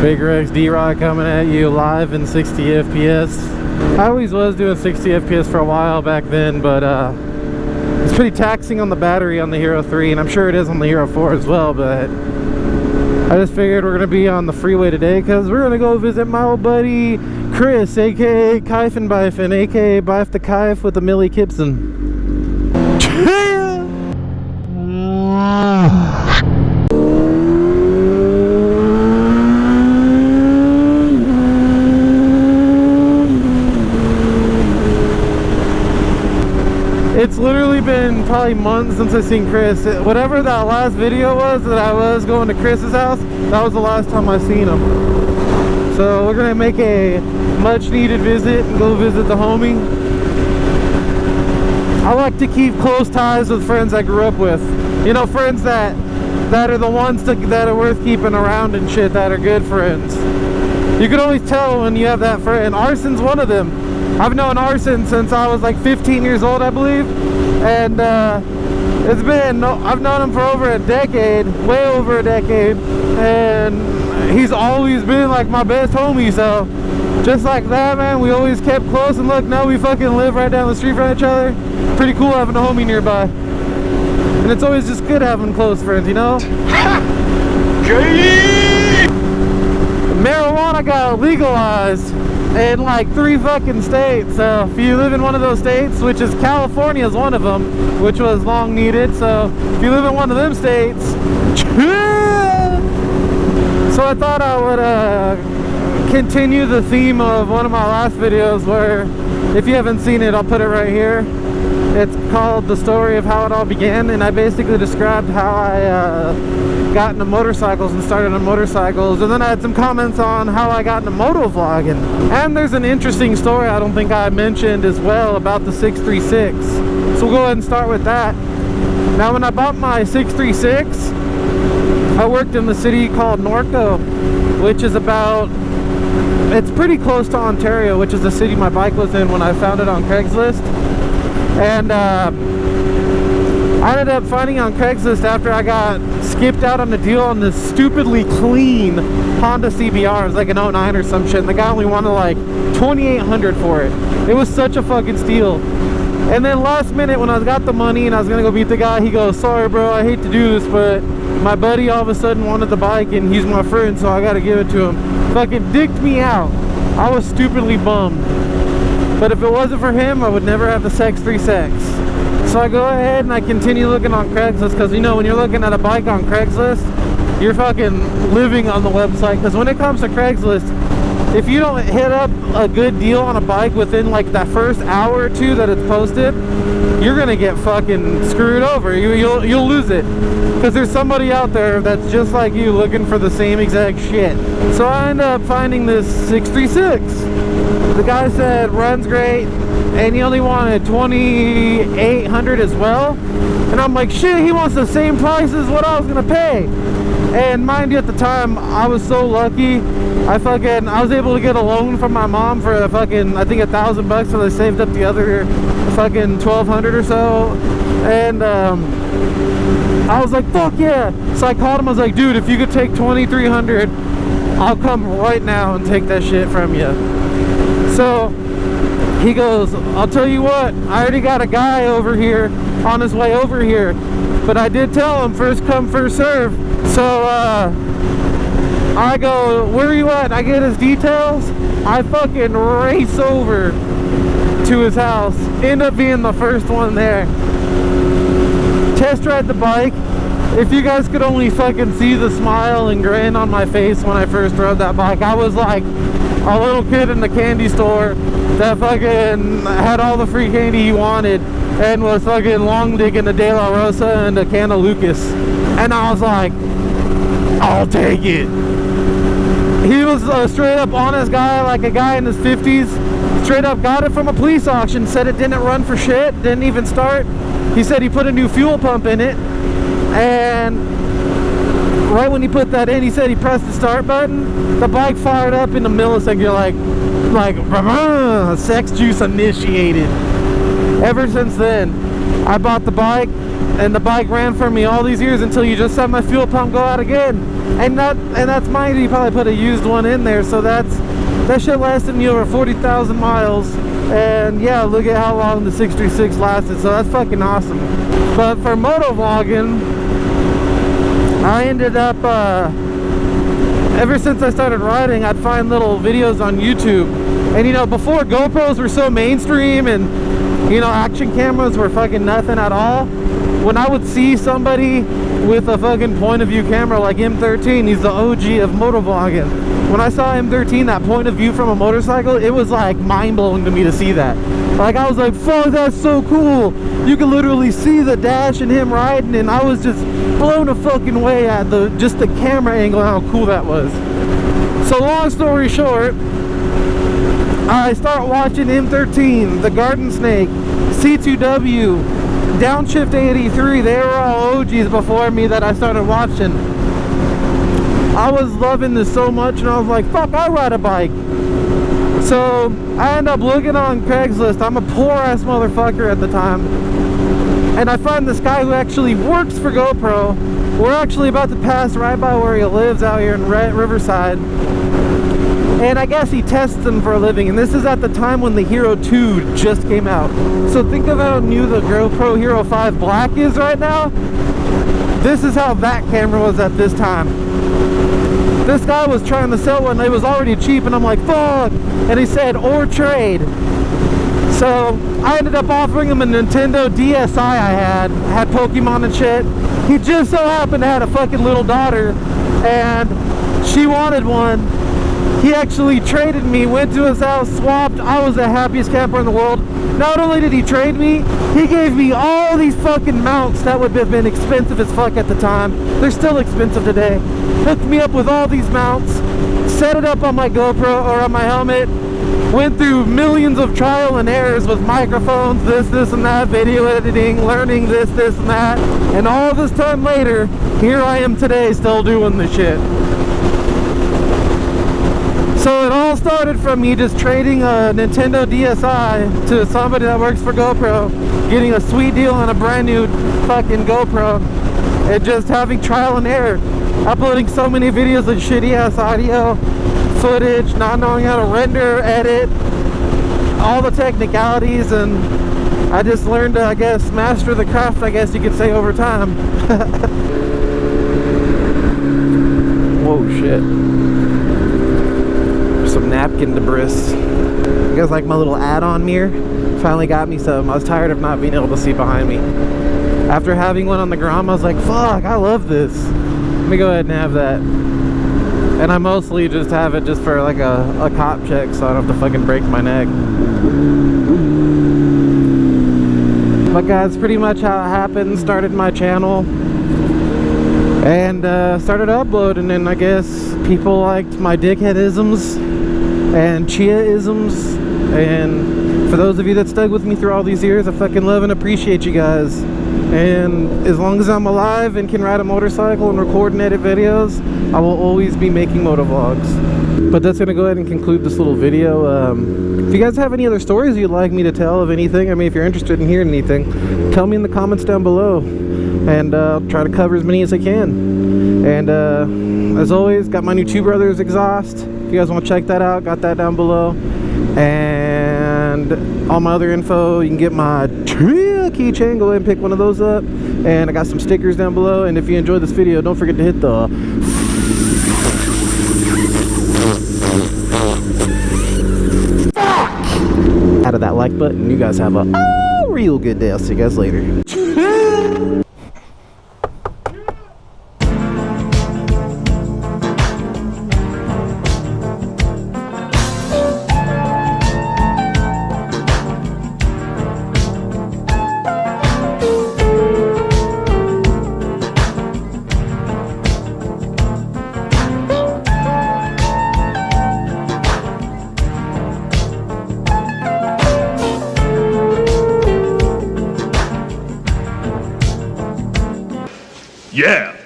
bakerXderek coming at you live in 60 FPS. I always was doing 60 FPS for a while back then, but it's pretty taxing on the battery on the Hero 3, and I'm sure it is on the Hero 4 as well, but I just figured we're going to be on the freeway today because we're going to go visit my old buddy Chris, aka Kyfen, aka Bife the Kyfe with a Millie Gibson. It's literally been probably months since I've seen Chris. Whatever that last video was that I was going to Chris's house, that was the last time I seen him. So we're gonna make a much needed visit and go visit the homie. I like to keep close ties with friends I grew up with. You know, friends that are the ones that are worth keeping around and shit, that are good friends. You can always tell when you have that friend. Arson's one of them. I've known Arson since I was like 15 years old, I believe, and I've known him for over a decade, way over a decade, and he's always been like my best homie. So just like that, man, we always kept close, and look, now we fucking live right down the street from each other. Pretty cool having a homie nearby, and it's always just good having close friends, you know. Marijuana got legalized in like 3 fucking states. So if you live in one of those states, which is California is one of them, which was long needed, so if you live in one of them states, so I thought I would continue the theme of one of my last videos, where if you haven't seen it, I'll put it right here. It's called The Story of How It All Began, and I basically described how I got into motorcycles and started on motorcycles, and then I had some comments on how I got into moto vlogging. And there's an interesting story I don't think I mentioned as well about the 636, so we'll go ahead and start with that. Now, when I bought my 636, I worked in the city called Norco, which is it's pretty close to Ontario, which is the city my bike was in when I found it on Craigslist. And I ended up finding on Craigslist after I got skipped out on the deal on this stupidly clean Honda CBR. It was like an 09 or some shit, and the guy only wanted like $2,800 for it. It was such a fucking steal. And then last minute, when I got the money and I was gonna go meet the guy, he goes, "Sorry bro, I hate to do this, but my buddy all of a sudden wanted the bike and he's my friend, so I gotta give it to him." Fucking dicked me out. I was stupidly bummed. But if it wasn't for him, I would never have the X36. So I go ahead and I continue looking on Craigslist, because you know, when you're looking at a bike on Craigslist, you're fucking living on the website. Because when it comes to Craigslist, if you don't hit up a good deal on a bike within like that first hour or two that it's posted, you're gonna get fucking screwed over. You'll lose it, because there's somebody out there that's just like you looking for the same exact shit. So I end up finding this 636. The guy said runs great, and he only wanted $2,800 as well. And I'm like, shit, he wants the same price as what I was gonna pay. And mind you, at the time, I was so lucky. I was able to get a loan from my mom for I think $1,000, so I saved up the other fucking $1,200 or so. And I was like, fuck yeah. So I called him, I was like, dude, if you could take $2,300, I'll come right now and take that shit from you. So he goes, "I'll tell you what, I already got a guy over here on his way over here, but I did tell him first come first serve." So I go, "Where are you at?" I get his details. I fucking race over to his house, end up being the first one there. Test ride the bike. If you guys could only fucking see the smile and grin on my face when I first rode that bike, I was like a little kid in the candy store that fucking had all the free candy he wanted and was fucking long digging a De La Rosa and a can of Lucas. And I was like, I'll take it. He was a straight up honest guy, like a guy in his 50s. Straight up got it from a police auction, said it didn't run for shit, didn't even start. He said he put a new fuel pump in it, and right when he put that in, he said he pressed the start button, the bike fired up in a millisecond. You're like sex juice initiated. Ever since then, I bought the bike, and the bike ran for me all these years until you just had my fuel pump go out again. And that's mind you probably put a used one in there, so that shit lasted me over 40,000 miles. And yeah, look at how long the 636 lasted, so that's fucking awesome. But for motovlogging, I ended up, ever since I started riding, I'd find little videos on YouTube. And you know, before GoPros were so mainstream and, you know, action cameras were fucking nothing at all, when I would see somebody with a fucking point of view camera like M13, he's the OG of motovlogging. When I saw M13, that point of view from a motorcycle, it was like mind-blowing to me to see that. Like, I was like, fuck, that's so cool. You can literally see the dash and him riding, and I was just blown a fucking away at just the camera angle and how cool that was. So long story short, I start watching M13, the Garden Snake, C2W, Downshift 83. They were all OGs before me that I started watching. I was loving this so much, and I was like, fuck, I ride a bike. So I end up looking on Craigslist. I'm a poor ass motherfucker at the time, and I find this guy who actually works for GoPro. We're actually about to pass right by where he lives out here in Riverside, and I guess he tests them for a living. And this is at the time when the Hero 2 just came out. So think of how new the GoPro Hero 5 Black is right now. This is how that camera was at this time. This guy was trying to sell one. It was already cheap, and I'm like, fuck. And he said, or trade. So I ended up offering him a Nintendo DSi I had Pokemon and shit. He just so happened to have a fucking little daughter, and she wanted one. He actually traded me, went to his house, swapped. I was the happiest camper in the world. Not only did he trade me, he gave me all these fucking mounts that would have been expensive as fuck at the time. They're still expensive today. Hooked me up with all these mounts, set it up on my GoPro or on my helmet, went through millions of trial and errors with microphones, this and that, video editing, learning this and that. And all this time later, here I am today still doing the shit. So it all started from me just trading a Nintendo DSi to somebody that works for GoPro, getting a sweet deal on a brand new fucking GoPro, and just having trial and error, uploading so many videos of shitty ass audio footage, not knowing how to render, edit, all the technicalities, and I just learned to, I guess, master the craft, I guess you could say, over time. Whoa, shit. Some napkin debris. You guys like my little add-on mirror? Finally got me some. I was tired of not being able to see behind me. After having one on the Grom, I was like, fuck, I love this. Let me go ahead and have that. And I mostly just have it just for like a cop check, so I don't have to fucking break my neck. But guys, pretty much how it happened. Started my channel and started uploading, and I guess people liked my dickheadisms and chia-isms. And for those of you that stuck with me through all these years, I fucking love and appreciate you guys. And as long as I'm alive and can ride a motorcycle and record and edit videos, I will always be making motovlogs. But that's gonna go ahead and conclude this little video. If you guys have any other stories you'd like me to tell of anything, I mean, if you're interested in hearing anything, tell me in the comments down below, and I'll try to cover as many as I can. And as always, got my new Two Brothers exhaust. If you guys want to check that out, got that down below. And all my other info, you can get my keychain, go ahead and pick one of those up. And I got some stickers down below. And if you enjoyed this video, don't forget to hit the out of that like button. You guys have a real good day. I'll see you guys later. Yeah!